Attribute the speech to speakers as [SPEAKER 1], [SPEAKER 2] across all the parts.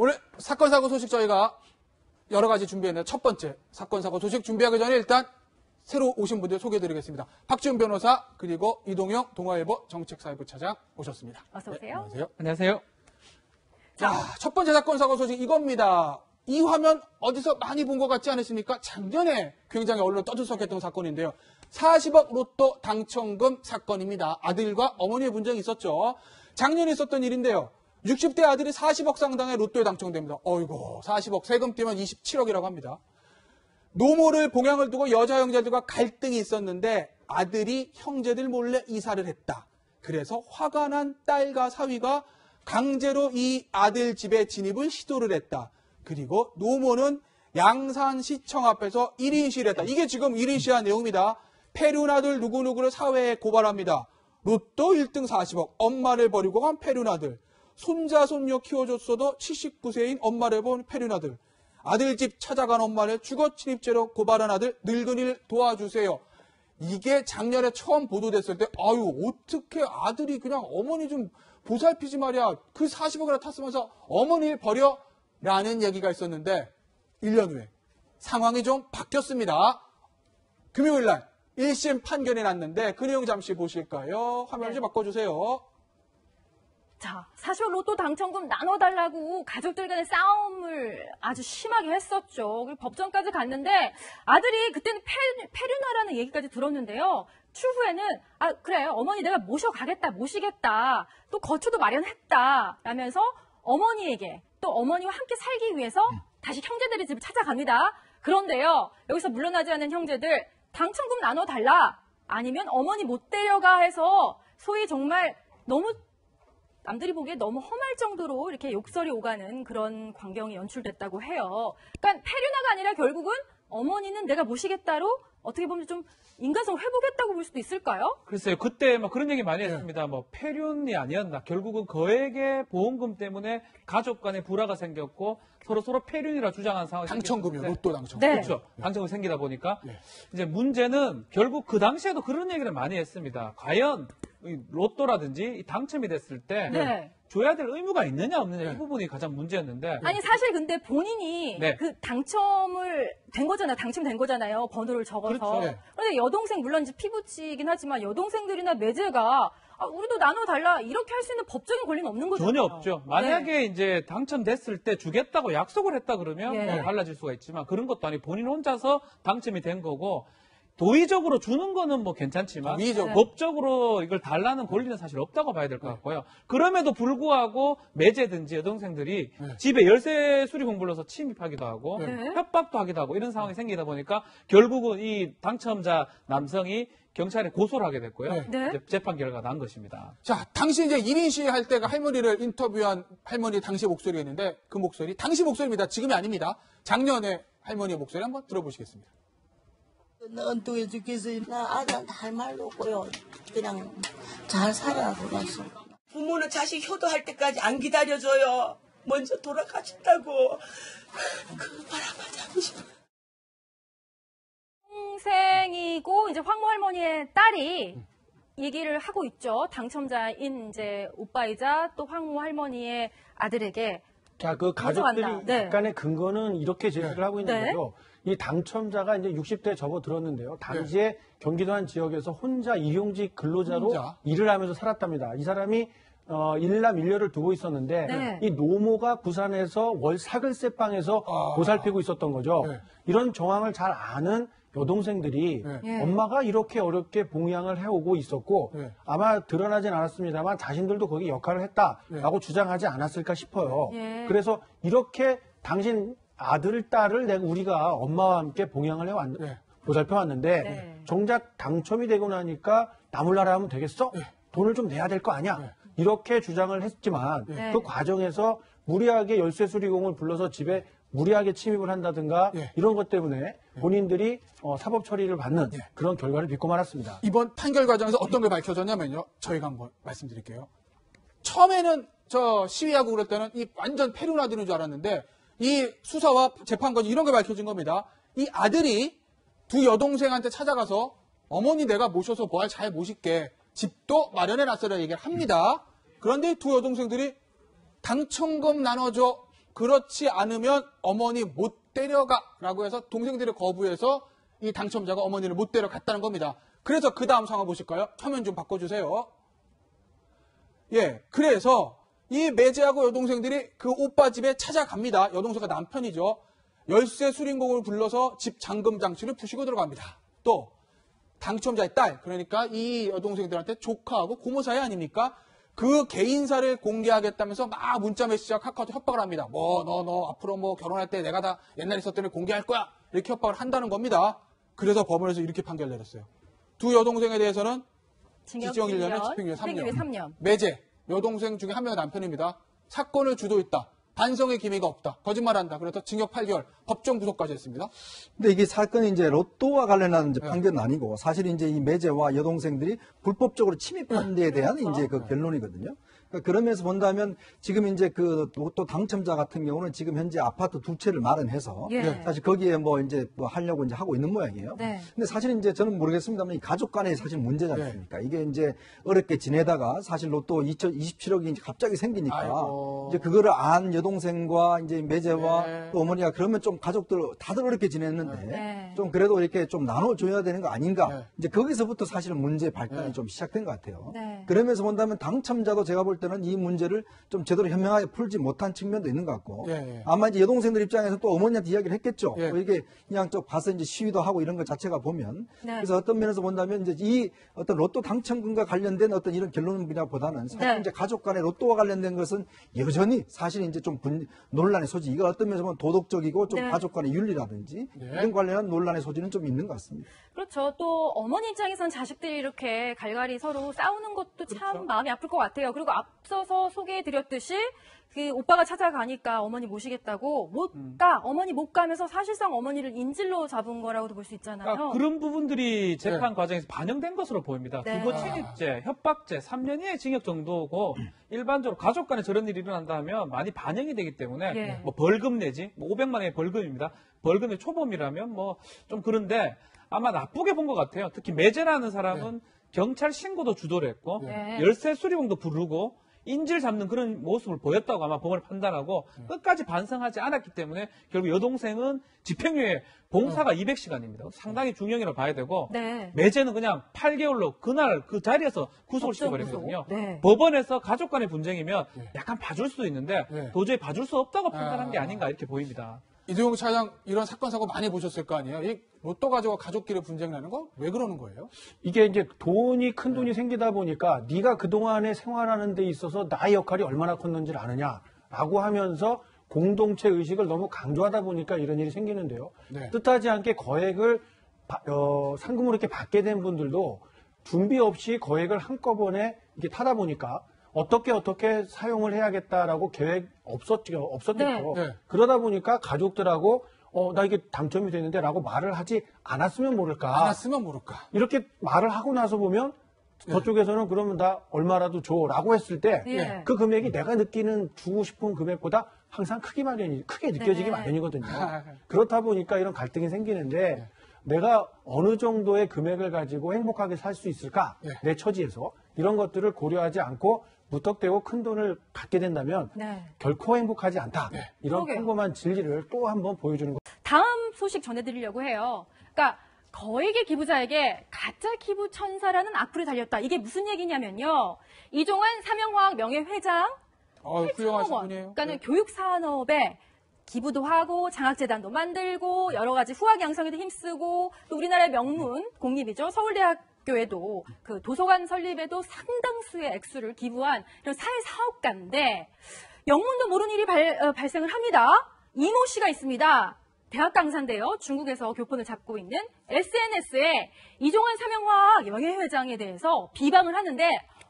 [SPEAKER 1] 오늘 사건, 사고 소식 저희가 여러 가지 준비했는데 첫 번째 사건, 사고 소식 준비하기 전에 일단 새로 오신 분들 소개해드리겠습니다. 박지훈 변호사 그리고 이동영 동아일보 정책사회부차장 오셨습니다.
[SPEAKER 2] 어서 오세요.
[SPEAKER 1] 네, 안녕하세요.
[SPEAKER 3] 안녕하세요.
[SPEAKER 1] 자, 첫 번째 사건, 사고 소식 이겁니다. 이 화면 어디서 많이 본 것 같지 않으십니까? 작년에 굉장히 언론 떠들썩했던 사건인데요. 40억 로또 당첨금 사건입니다. 아들과 어머니의 분쟁이 있었죠. 작년에 있었던 일인데요. 60대 아들이 40억 상당의 로또에 당첨됩니다. 어이고, 40억 세금 떼면 27억이라고 합니다. 노모를 봉양을 두고 여자 형제들과 갈등이 있었는데 아들이 형제들 몰래 이사를 했다. 그래서 화가 난 딸과 사위가 강제로 이 아들 집에 진입을 시도를 했다. 그리고 노모는 양산시청 앞에서 1인 시위를 했다. 이게 지금 1인 시위한 내용입니다. 페륜아들 누구누구를 사회에 고발합니다. 로또 1등 40억, 엄마를 버리고 간 페륜아들. 손자, 손녀 키워줬어도 79세인 엄마를 본 페륜아들. 아들 집 찾아간 엄마를 주거침입죄로 고발한 아들, 늙은이를 도와주세요. 이게 작년에 처음 보도됐을 때, 아유, 어떻게 아들이 그냥 어머니 좀 보살피지 말이야. 그 40억이나 탔으면서 어머니를 버려? 라는 얘기가 있었는데, 1년 후에 상황이 좀 바뀌었습니다. 금요일 날 1심 판결이 났는데, 그 내용 잠시 보실까요? 화면 좀 바꿔주세요.
[SPEAKER 2] 자, 40억 로또 당첨금 나눠달라고 가족들 간의 싸움을 아주 심하게 했었죠. 그리고 법정까지 갔는데 아들이 그때는 페륜아라는 얘기까지 들었는데요. 추후에는 그래 어머니 내가 모시겠다. 또 거처도 마련했다. 라면서 어머니에게 또 어머니와 함께 살기 위해서 다시 형제들의 집을 찾아갑니다. 그런데요. 여기서 물러나지 않은 형제들 당첨금 나눠달라. 아니면 어머니 못 데려가 해서 소위 정말 너무 남들이 보기에 너무 험할 정도로 이렇게 욕설이 오가는 그런 광경이 연출됐다고 해요. 그러니까 페륜아가 아니라 결국은 어머니는 내가 모시겠다로 어떻게 보면 좀 인간성 회복했다고 볼 수도 있을까요?
[SPEAKER 3] 글쎄요. 그때 막 그런 얘기 많이 했습니다. 뭐 폐륜이 아니었나. 결국은 거액의 보험금 때문에 가족 간에 불화가 생겼고 서로 폐륜이라 주장한 상황이
[SPEAKER 1] 당첨금이요. 로또 당첨금.
[SPEAKER 2] 네.
[SPEAKER 3] 그렇죠. 당첨금이 생기다 보니까 이제 문제는 결국 그 당시에도 그런 얘기를 많이 했습니다. 과연 이 로또라든지 이 당첨이 됐을 때 줘야 될 의무가 있느냐 없느냐 이 부분이 가장 문제였는데
[SPEAKER 2] 아니 사실 근데 본인이 그 당첨된 거잖아요. 번호를 적어서.
[SPEAKER 1] 그렇죠.
[SPEAKER 2] 그런데 여동생 물론 이제 피부치긴 하지만 여동생들이나 매제가 우리도 나눠달라 이렇게 할 수 있는 법적인 권리는 없는 거죠.
[SPEAKER 3] 전혀 없죠. 만약에 이제 당첨됐을 때 주겠다고 약속을 했다 그러면 뭐 달라질 수가 있지만 그런 것도 아니고 본인 혼자서 당첨이 된 거고 도의적으로 주는 거는 뭐 괜찮지만 법적으로 이걸 달라는 권리는 사실 없다고 봐야 될 것 같고요. 그럼에도 불구하고 매제든지 여동생들이 집에 열쇠 수리공 불러서 침입하기도 하고 협박도 하기도 하고 이런 상황이 생기다 보니까 결국은 이 당첨자 남성이 경찰에 고소를 하게 됐고요. 이제 재판 결과가 난 것입니다.
[SPEAKER 1] 자, 당시 이제 1인 시위 할 때가 할머니를 인터뷰한 할머니 당시 목소리가 있는데 그 목소리, 당시 목소리입니다. 지금이 아닙니다. 작년에 할머니의 목소리 한번 들어보시겠습니다.
[SPEAKER 4] 넌또해 죽겠어. 나 아들한테 할 말도 없고요. 그냥 잘 살아 그랬어. 부모는 자식 효도할 때까지 안 기다려줘요. 먼저 돌아가신다고. 그 바람을 잡으셔.
[SPEAKER 2] 동생이고 이제 황모 할머니의 딸이 얘기를 하고 있죠. 당첨자인 이제 오빠이자 또 황모 할머니의 아들에게.
[SPEAKER 5] 자, 그 가족들이 약간의 근거는 이렇게 제시를 하고 있는 거죠. 이 당첨자가 이제 60대에 접어들었는데요. 당시에 경기도 한 지역에서 혼자 일용직 근로자로 일을 하면서 살았답니다. 이 사람이 일남 일녀를 두고 있었는데 이 노모가 부산에서 월 사글세방에서 보살피고 있었던 거죠. 이런 정황을 잘 아는 여동생들이 엄마가 이렇게 어렵게 봉양을 해오고 있었고 아마 드러나진 않았습니다만 자신들도 거기 역할을 했다라고 주장하지 않았을까 싶어요. 그래서 이렇게 당신 아들, 딸을 우리가 엄마와 함께 봉양을 보살펴왔는데 정작 당첨이 되고 나니까 나 몰라라 하면 되겠어? 돈을 좀 내야 될 거 아니야? 이렇게 주장을 했지만 그 과정에서 무리하게 열쇠 수리공을 불러서 집에 무리하게 침입을 한다든가 이런 것 때문에 본인들이 사법 처리를 받는 그런 결과를 빚고 말았습니다.
[SPEAKER 1] 이번 판결 과정에서 어떤 게 밝혀졌냐면요. 저희가 한번 말씀드릴게요. 처음에는 저 시위하고 그럴 때는 이 완전 페륜아들인 줄 알았는데 이 수사와 재판 과정 이런 게 밝혀진 겁니다. 이 아들이 두 여동생한테 찾아가서 어머니 내가 모셔서 뭐 잘 모실게. 집도 마련해놨어라 얘기를 합니다. 그런데 두 여동생들이 당첨금 나눠줘. 그렇지 않으면 어머니 못 데려가라고 해서 동생들이 거부해서 이 당첨자가 어머니를 못 데려갔다는 겁니다. 그래서 그 다음 상황 보실까요? 화면 좀 바꿔주세요. 예, 그래서 이 매제하고 여동생들이 그 오빠 집에 찾아갑니다. 여동생가 남편이죠. 열쇠 수린공을 불러서 집 잠금 장치를 부시고 들어갑니다. 또 당첨자의 딸, 그러니까 이 여동생들한테 조카하고 고모 사이 아닙니까? 그 개인사를 공개하겠다면서 막 문자 메시지와 카카오톡 협박을 합니다. 너 앞으로 뭐 결혼할 때 내가 다 옛날에 있었던 일 공개할 거야. 이렇게 협박을 한다는 겁니다. 그래서 법원에서 이렇게 판결 내렸어요. 두 여동생에 대해서는 징역 1년에 집행유예 3년. 매제, 여동생 중에 한 명의 남편입니다. 사건을 주도했다. 반성의 기미가 없다. 거짓말한다. 그래서 징역 8개월, 법정 구속까지 했습니다.
[SPEAKER 6] 근데 이게 사건이 이제 로또와 관련한 이제 판결은 아니고 사실 이제 이 매제와 여동생들이 불법적으로 침입한 데에 대한 이제 그 결론이거든요. 그러니까 그러면서 본다면 지금 이제 그 로또 당첨자 같은 경우는 지금 현재 아파트 2채를 마련해서
[SPEAKER 2] 예.
[SPEAKER 6] 사실 거기에 뭐 이제 뭐 하려고 이제 하고 있는 모양이에요.
[SPEAKER 2] 네.
[SPEAKER 6] 근데 사실 이제 저는 모르겠습니다만 이 가족 간의 사실 문제지 않습니까? 이게 이제 어렵게 지내다가 사실 로또 27억이 이제 갑자기 생기니까
[SPEAKER 1] 아이고.
[SPEAKER 6] 이제 그거를 안 여동생과 이제 매제와
[SPEAKER 1] 네.
[SPEAKER 6] 또 어머니가 그러면 좀 가족들 다들 어렵게 지냈는데
[SPEAKER 2] 네.
[SPEAKER 6] 좀 그래도 이렇게 좀 나눠줘야 되는 거 아닌가?
[SPEAKER 1] 네.
[SPEAKER 6] 이제 거기서부터 사실 문제 발단이
[SPEAKER 1] 네.
[SPEAKER 6] 좀 시작된 것 같아요.
[SPEAKER 2] 네.
[SPEAKER 6] 그러면서 본다면 당첨자도 제가 볼 때는 이 문제를 좀 제대로 현명하게 풀지 못한 측면도 있는 것 같고
[SPEAKER 1] 예.
[SPEAKER 6] 아마 이제 여동생들 입장에서 또 어머니한테 이야기를 했겠죠.
[SPEAKER 1] 예.
[SPEAKER 6] 뭐 이게 그냥 좀 가서 이제 시위도 하고 이런 것 자체가 보면
[SPEAKER 2] 네.
[SPEAKER 6] 그래서 어떤 면에서 본다면 이제 이 어떤 로또 당첨금과 관련된 어떤 이런 결론이라보다는 사실
[SPEAKER 2] 네.
[SPEAKER 6] 이제 가족 간의 로또와 관련된 것은 여전히 사실 이제 좀 논란의 소지. 이거 어떤 면에서 보면 도덕적이고 좀
[SPEAKER 2] 네.
[SPEAKER 6] 가족 간의 윤리라든지 이런 관련한 논란의 소지는 좀 있는 것 같습니다.
[SPEAKER 2] 그렇죠. 또 어머니 입장에선 자식들이 이렇게 갈갈이 서로 싸우는 것도 참 마음이 아플 것 같아요. 그리고 앞서서 소개해드렸듯이 그 오빠가 찾아가니까 어머니 모시겠다고 못 가. 어머니 못 가면서 사실상 어머니를 인질로 잡은 거라고도 볼 수 있잖아요.
[SPEAKER 3] 그러니까 그런 부분들이 재판 과정에서 반영된 것으로 보입니다.
[SPEAKER 2] 네.
[SPEAKER 3] 부모 침입죄, 협박죄 3년 이하의 징역 정도고 일반적으로 가족 간에 저런 일이 일어난다 하면 많이 반영이 되기 때문에
[SPEAKER 2] 예.
[SPEAKER 3] 뭐 벌금 내지 뭐 500만 원의 벌금입니다. 벌금의 초범이라면 뭐 좀 그런데 아마 나쁘게 본 것 같아요. 특히 매제라는 사람은 경찰 신고도 주도를 했고
[SPEAKER 2] 네.
[SPEAKER 3] 열쇠 수리공도 부르고 인질 잡는 그런 모습을 보였다고 아마 법원을 판단하고 끝까지 반성하지 않았기 때문에 결국 여동생은 집행유예 봉사가 200시간입니다. 상당히 중형이라고 봐야 되고
[SPEAKER 2] 네.
[SPEAKER 3] 매제는 그냥 8개월로 그날 그 자리에서 구속을
[SPEAKER 2] 법정
[SPEAKER 3] 시켜버렸거든요.
[SPEAKER 2] 구속. 네.
[SPEAKER 3] 법원에서 가족 간의 분쟁이면 약간 봐줄 수도 있는데
[SPEAKER 1] 네.
[SPEAKER 3] 도저히 봐줄 수 없다고 판단한 게 아닌가 이렇게 보입니다.
[SPEAKER 1] 이도영 차장 이런 사건 사고 많이 보셨을 거 아니에요? 이 로또 가지고 가족끼리 분쟁 나는 거 왜 그러는 거예요?
[SPEAKER 5] 이게 이제 큰 돈이 생기다 보니까 네가 그동안에 생활하는 데 있어서 나의 역할이 얼마나 컸는지를 아느냐라고 하면서 공동체 의식을 너무 강조하다 보니까 이런 일이 생기는데요.
[SPEAKER 1] 네.
[SPEAKER 5] 뜻하지 않게 거액을 상금으로 이렇게 받게 된 분들도 준비 없이 거액을 한꺼번에 이렇게 타다 보니까 어떻게 사용을 해야겠다라고 계획 없었겠죠.
[SPEAKER 2] 네.
[SPEAKER 1] 네.
[SPEAKER 5] 그러다 보니까 가족들하고 나 이게 당첨이 됐는데 라고 말을 하지 않았으면 모를까.
[SPEAKER 1] 안 왔으면 모를까.
[SPEAKER 5] 이렇게 말을 하고 나서 보면 저쪽에서는 그러면 나 얼마라도 줘라고 했을 때
[SPEAKER 2] 예.
[SPEAKER 5] 그 금액이 내가 느끼는 주고 싶은 금액보다 항상 크게 느껴지기
[SPEAKER 2] 네.
[SPEAKER 5] 마련이거든요. 그렇다 보니까 이런 갈등이 생기는데 내가 어느 정도의 금액을 가지고 행복하게 살 수 있을까? 내 처지에서 이런 것들을 고려하지 않고 무턱대고 큰 돈을 갖게 된다면
[SPEAKER 2] 네.
[SPEAKER 5] 결코 행복하지 않다. 이런
[SPEAKER 2] 그러게요.
[SPEAKER 5] 평범한 진리를 또 한번 보여주는 거.
[SPEAKER 2] 다음 소식 전해드리려고 해요. 그러니까 거액의 기부자에게 가짜 기부 천사라는 악플이 달렸다. 이게 무슨 얘기냐면요. 이종환 삼영화학 명예회장
[SPEAKER 1] 훌륭하신 분이에요.
[SPEAKER 2] 그러니까는 교육산업에 기부도 하고 장학재단도 만들고 여러 가지 후학 양성에도 힘쓰고 또 우리나라의 명문 공립이죠. 서울대학교에도 그 도서관 설립에도 상당수의 액수를 기부한 이런 사회사업가인데 영문도 모르는 일이 발생을 합니다. 이모 씨가 있습니다. 대학 강사인데요. 중국에서 교폰을 잡고 있는 SNS에 이종환 삼영화학 명예회장에 대해서 비방을 하는데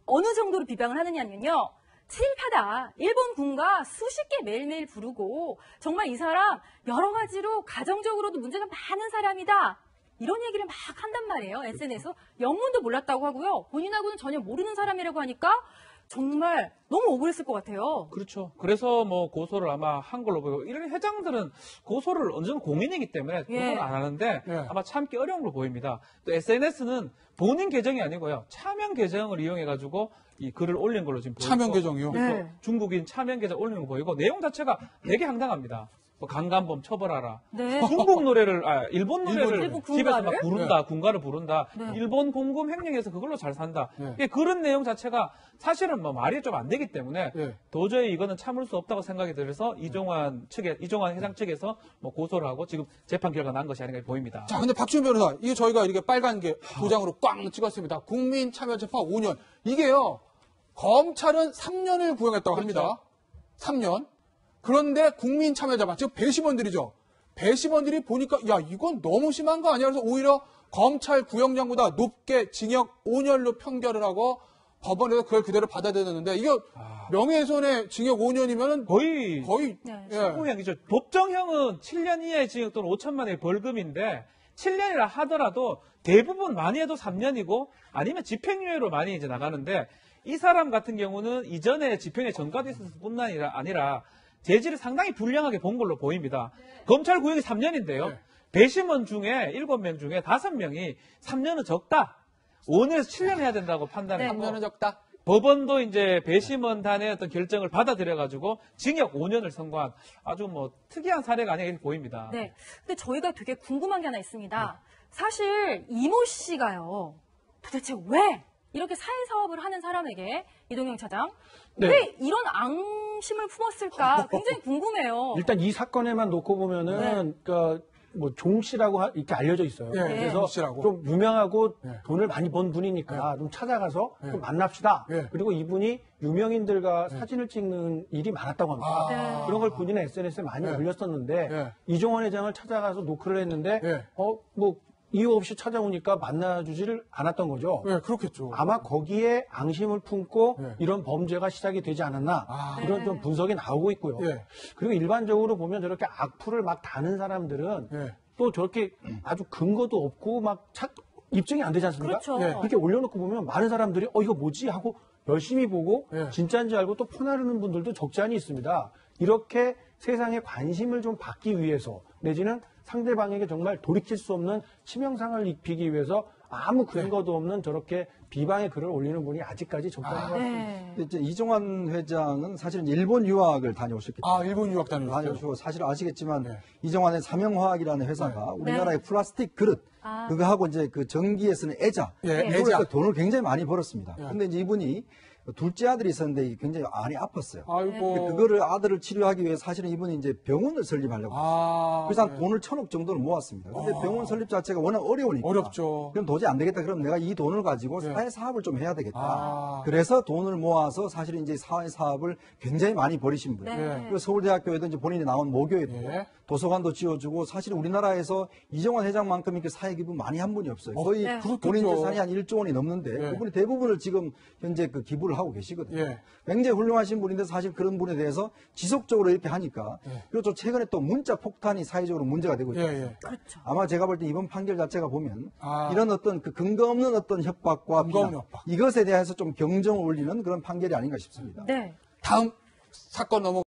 [SPEAKER 2] 어느 정도로 비방을 하느냐면요. 칠파다. 일본 군가 수십 개 매일매일 부르고 정말 이 사람 여러 가지로 가정적으로도 문제가 많은 사람이다. 이런 얘기를 막 한단 말이에요. SNS에서 영문도 몰랐다고 하고요. 본인하고는 전혀 모르는 사람이라고 하니까 정말 너무 억울했을 것 같아요.
[SPEAKER 3] 그렇죠. 그래서 뭐 고소를 아마 한 걸로 보이고, 이런 회장들은 고소를 어느 정도 공인이기 때문에 고소를 안 하는데 아마 참기 어려운 걸로 보입니다. 또 SNS는 본인 계정이 아니고요. 차명 계정을 이용해가지고 이 글을 올린 걸로 지금 보이고.
[SPEAKER 1] 차명 계정이요?
[SPEAKER 2] 네.
[SPEAKER 3] 중국인 차명 계정 올린 거 보이고, 내용 자체가 되게 황당합니다. 뭐 강간범 처벌하라.
[SPEAKER 2] 네.
[SPEAKER 3] 중국 노래를, 일본 노래를
[SPEAKER 2] 일본
[SPEAKER 3] 집에서 막
[SPEAKER 2] 군가를?
[SPEAKER 3] 부른다, 군가를 부른다.
[SPEAKER 2] 네.
[SPEAKER 3] 일본 공금 횡령해서 그걸로 잘 산다. 예, 그런 내용 자체가 사실은 뭐 말이 좀 안 되기 때문에 도저히 이거는 참을 수 없다고 생각이 들어서 이종환 회장 측에서 뭐 고소를 하고 지금 재판 결과 난 것이 아닌가 보입니다.
[SPEAKER 1] 자, 근데 박지훈 변호사, 이게 저희가 이렇게 빨간 게 도장으로 꽝 찍었습니다. 국민 참여 재판 5년. 이게요, 검찰은 3년을 구형했다고 합니다. 3년. 그런데 국민 참여 재판, 즉 배심원들이죠. 배심원들이 보니까 야, 이건 너무 심한 거 아니야? 그래서 오히려 검찰 구형량보다 높게 징역 5년로 판결을 하고 법원에서 그걸 그대로 받아들였는데, 이거 명예훼손의 징역 5년이면은 거의
[SPEAKER 2] 네.
[SPEAKER 3] 신고형이죠. 법정형은 7년 이하의 징역 또는 5천만 원의 벌금인데 7년이라 하더라도 대부분 많이 해도 3년이고 아니면 집행유예로 많이 이제 나가는데, 이 사람 같은 경우는 이전에 집행에 전과돼 있었을 뿐만 아니라 재질을 상당히 불량하게 본 걸로 보입니다. 검찰 구형이 3년인데요. 배심원 중에 7명 중에 5명이 3년은 적다. 5년에서 7년 해야 된다고 판단했고,
[SPEAKER 1] 3년은 적다.
[SPEAKER 3] 법원도 이제 배심원단의 어떤 결정을 받아들여가지고 징역 5년을 선고한 아주 뭐 특이한 사례가 아니라 이렇게 보입니다.
[SPEAKER 2] 네. 근데 저희가 되게 궁금한 게 하나 있습니다. 사실 이모 씨가요, 도대체 왜 이렇게 사회사업을 하는 사람에게, 이동영 차장, 왜 이런 앙심을 품었을까 굉장히 궁금해요.
[SPEAKER 5] 일단 이 사건에만 놓고 보면은 뭐 종 씨라고 이렇게 알려져 있어요. 그래서
[SPEAKER 1] 종 씨라고.
[SPEAKER 5] 좀 유명하고 돈을 많이 번 분이니까 좀 찾아가서 좀 만납시다. 그리고 이분이 유명인들과 사진을 찍는 일이 많았다고 합니다. 그런 걸 본인의 SNS에 많이 올렸었는데 이종원 회장을 찾아가서 노크를 했는데 뭐 이유 없이 찾아오니까 만나주지를 않았던 거죠.
[SPEAKER 1] 네, 그렇겠죠.
[SPEAKER 5] 아마 거기에 앙심을 품고 이런 범죄가 시작이 되지 않았나 이런 좀 분석이 나오고 있고요. 그리고 일반적으로 보면 저렇게 악플을 막 다는 사람들은 또 저렇게 아주 근거도 없고 막 입증이 안 되지 않습니까?
[SPEAKER 2] 그렇죠.
[SPEAKER 5] 그렇게 올려놓고 보면 많은 사람들이 이거 뭐지 하고 열심히 보고 진짜인지 알고 또 퍼나르는 분들도 적지 않이 있습니다. 이렇게 세상에 관심을 좀 받기 위해서 내지는 상대방에게 정말 돌이킬 수 없는 치명상을 입히기 위해서 아무 근거도 없는 저렇게 비방의 글을 올리는 분이 아직까지 적다는 것 같습니다.
[SPEAKER 6] 이제 이종환 회장은 사실은 일본 유학을 다녀오셨기 때문에
[SPEAKER 1] 일본 유학
[SPEAKER 6] 다녀오시고 사실 아시겠지만 이종환의 삼형화학이라는 회사가 우리나라의 플라스틱 그릇 그거 하고 이제 그 전기에 쓰는 애자 이걸로 돈을 굉장히 많이 벌었습니다. 근데 이제 이분이 둘째 아들이 있었는데 굉장히 많이 아팠어요.
[SPEAKER 1] 아이고.
[SPEAKER 6] 그거를 아들을 치료하기 위해 사실은 이분이 이제 병원을 설립하려고 했어요. 그래서 한 돈을 1,000억 정도를 모았습니다. 근데 병원 설립 자체가 워낙 어려우니까.
[SPEAKER 1] 어렵죠.
[SPEAKER 6] 그럼 도저히 안 되겠다. 그럼 내가 이 돈을 가지고 사회 사업을 좀 해야 되겠다. 그래서 돈을 모아서 사실은 이제 사회 사업을 굉장히 많이 벌이신 분이에요. 그리고 서울대학교에도 이제 본인이 나온 모교에도 도서관도 지어주고 사실 우리나라에서 이종환 회장만큼 이렇게 사회 기부 많이 한 분이 없어요. 거의 본인 재산이 한 1조 원이 넘는데 그분이 대부분을 지금 현재 그 기부를 하고 계시거든요. 굉장히 훌륭하신 분인데 사실 그런 분에 대해서 지속적으로 이렇게 하니까 그리고 또 최근에 또 문자 폭탄이 사회적으로 문제가 되고 있어요.
[SPEAKER 2] 그렇죠.
[SPEAKER 6] 아마 제가 볼 때 이번 판결 자체가 보면 이런 어떤 그 근거 없는 어떤 협박과 비난 이것에 대해서 좀 경종을 울리는 그런 판결이 아닌가 싶습니다.
[SPEAKER 2] 네.
[SPEAKER 1] 다음 사건 넘어